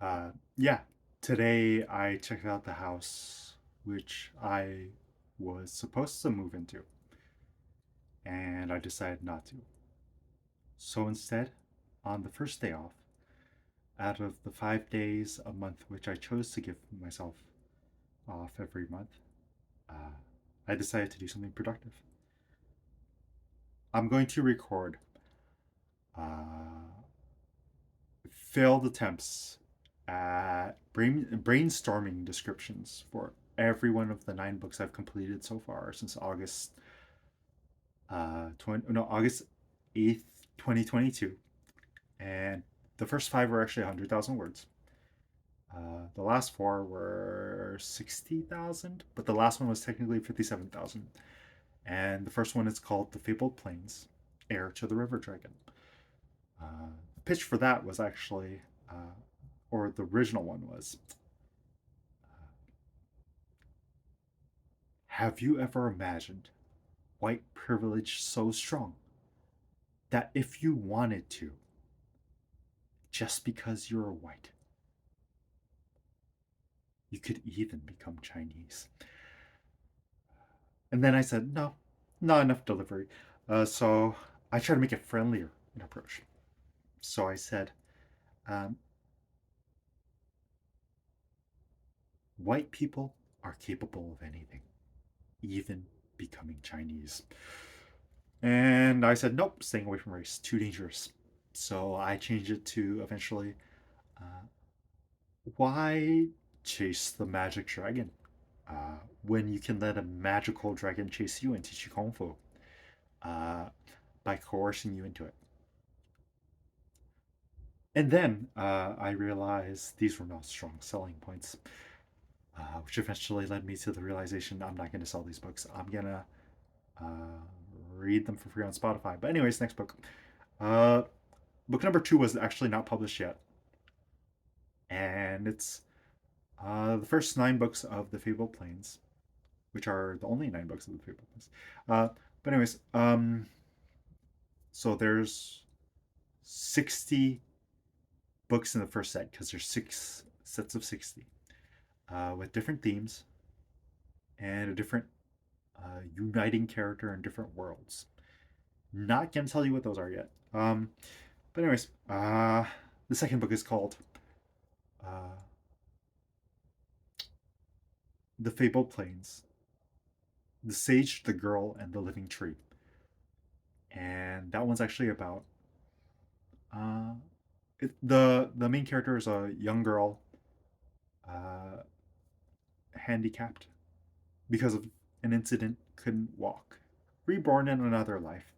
Yeah, today I checked out the house which I was supposed to move into, and I decided not to. So instead, on the first day off, out of the 5 days a month which I chose to give myself off every month, uh, I decided to do something productive. I'm going to record uh, failed attempts at brainstorming descriptions for every one of the 9 books I've completed so far since August 8th, 2022, and the first 5 were actually 100,000 words. The last 4 were 60,000, but the last one was technically 57,000. And the first one is called The Fabled Plains, Heir to the River Dragon. The pitch for that was actually, or the original one was, have you ever imagined white privilege so strong that if you wanted to, just because you're white, you could even become Chinese? And then I said, no, not enough delivery. So I tried to make it friendlier in approach. So I said, um, white people are capable of anything, even becoming Chinese. And I said, nope, staying away from race, too dangerous. So I changed it to eventually, uh, why chase the magic dragon when you can let a magical dragon chase you and teach you kung fu uh, by coercing you into it? And then I realized these were not strong selling points, which eventually led me to the realization I'm not going to sell these books. I'm going to uh, read them for free on Spotify. But, anyways, next book. Uh, Book number 2 was actually not published yet. And it's the first 9 books of the Fabled Plains, which are the only 9 books of the Fabled Plains. But, anyways, so there's 60 books in the first set because there's 6 sets of 60 with different themes and a different uniting character in different worlds. Not gonna tell you what those are yet. But anyways, the second book is called uh, "The Fabled Plains: The Sage, the Girl, and the Living Tree," and that one's actually about uh, the main character is a young girl, uh, handicapped because of an incident, couldn't walk, reborn in another life,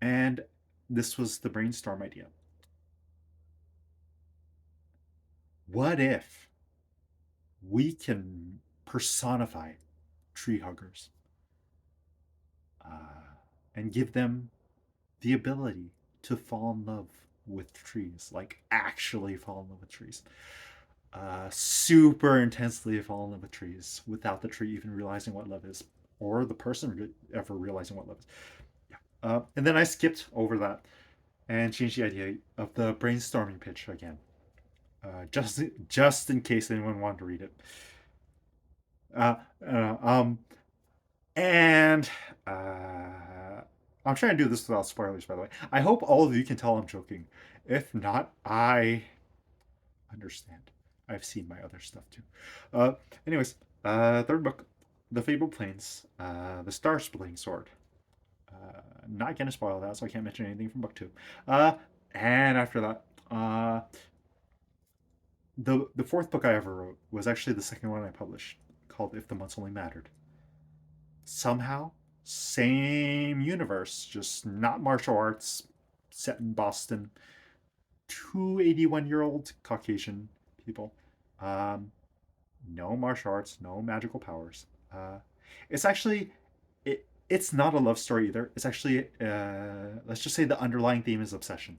and this was the brainstorm idea. What if we can personify tree huggers uh, and give them the ability to fall in love with trees, like actually fall in love with trees, super intensely fall in love with trees without the tree even realizing what love is, or the person ever realizing what love is. Yeah. And then I skipped over that and changed the idea of the brainstorming pitch again, just in case anyone wanted to read it. Uh, uh, um, and I'm trying to do this without spoilers, by the way. I hope all of you can tell I'm joking. If not, I understand. I've seen my other stuff too. Uh, anyways, third book, The Fabled Plains, The Star Splitting Sword. Not gonna spoil that, so I can't mention anything from book 2. Uh, and after that, the fourth book I ever wrote was actually the second one I published, called If the Months Only Mattered. Somehow, same universe, just not martial arts, set in Boston. Two 81-year-old Caucasian people. Um, no martial arts, no magical powers. It's actually it's not a love story either. It's actually let's just say the underlying theme is obsession,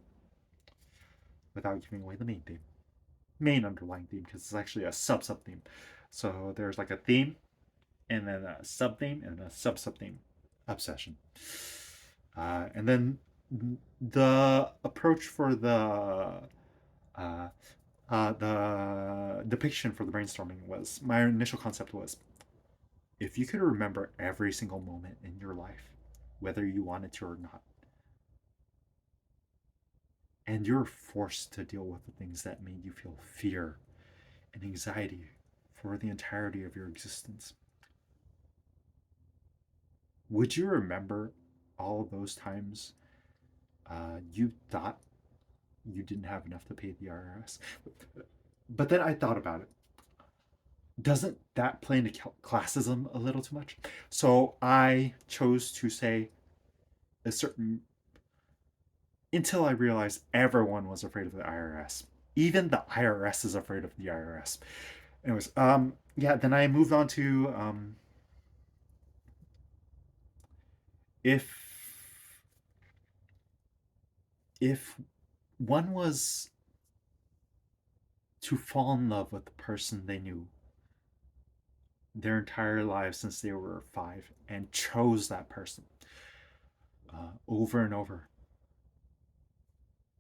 without giving away the main theme. Main underlying theme because it's actually a sub theme. So there's like a theme, and then a sub theme, and a sub theme. Obsession. And then the approach for the uh, The depiction for the brainstorming was my initial concept was if you could remember every single moment in your life, whether you wanted to or not, and you're forced to deal with the things that made you feel fear and anxiety for the entirety of your existence, would you remember all of those times you thought you didn't have enough to pay the IRS? But then I thought about it. Doesn't that play into classism a little too much? So I chose to say a certain until I realized everyone was afraid of the IRS. Even the IRS is afraid of the IRS. Anyways, yeah. Then I moved on to if if one was to fall in love with the person they knew their entire lives since they were 5 and chose that person over and over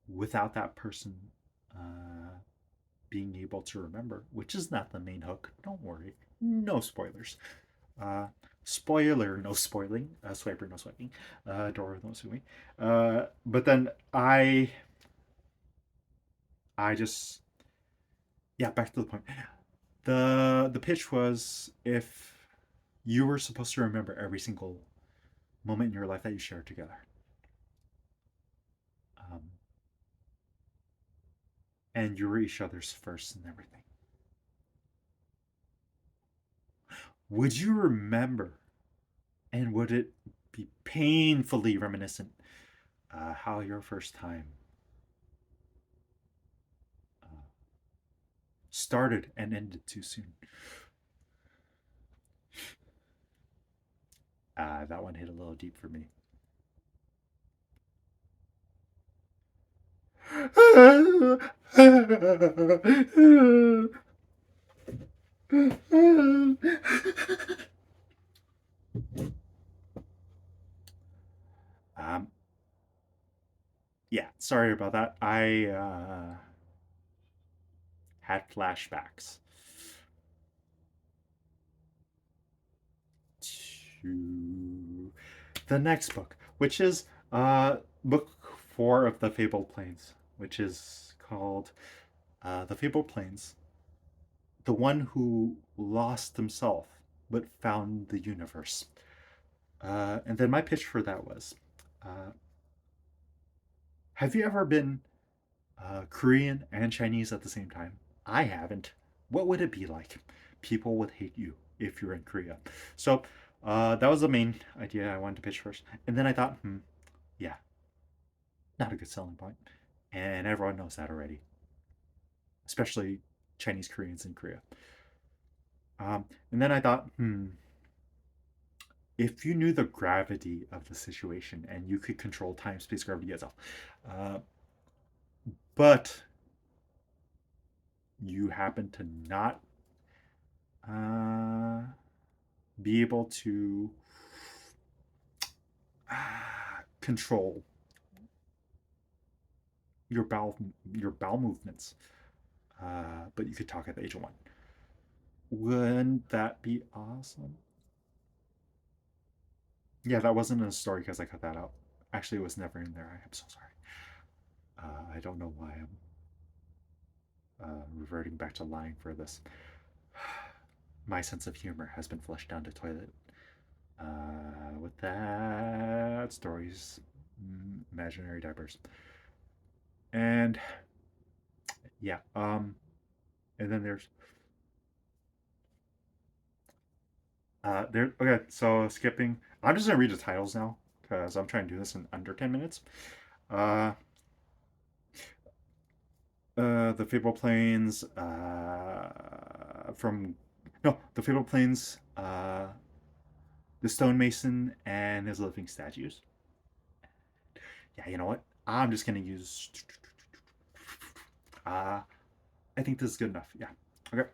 without that person uh, being able to remember, which is not the main hook. Don't worry, no spoilers. Uh, Spoiler, no spoiling. Swiper, no swiping. Door, no swimming. But then I just, yeah. Back to the point. The pitch was if you were supposed to remember every single moment in your life that you shared together, um, and you were each other's first and everything. Would you remember, and would it be painfully reminiscent how your first time uh, started and ended too soon? That one hit a little deep for me. um, yeah, sorry about that. I had flashbacks to the next book, which is book 4 of the Fabled Plains, which is called The Fabled Plains, the one who lost himself but found the universe. And then my pitch for that was uh, have you ever been Korean and Chinese at the same time? I haven't. What would it be like? People would hate you if you're in Korea. So that was the main idea I wanted to pitch first. And then I thought, yeah, not a good selling point. And everyone knows that already, especially Chinese Koreans in Korea. And then I thought, if you knew the gravity of the situation and you could control time, space, gravity itself, uh, but you happen to not uh, be able to control your bowel movements, but you could talk at the age of 1. Wouldn't that be awesome? Yeah, that wasn't in a story because I cut that out. Actually, it was never in there. I am so sorry. I don't know why I'm reverting back to lying for this. My sense of humor has been flushed down the toilet. With that, stories, imaginary diapers, and yeah. And then there's there. Okay, so skipping. I'm just gonna read the titles now because I'm trying to do this in under 10 minutes. Uh, the Fable Plains. From no, the Fable Plains. The stonemason and his living statues. Yeah, you know what? I'm just gonna use. I think this is good enough. Yeah. Okay.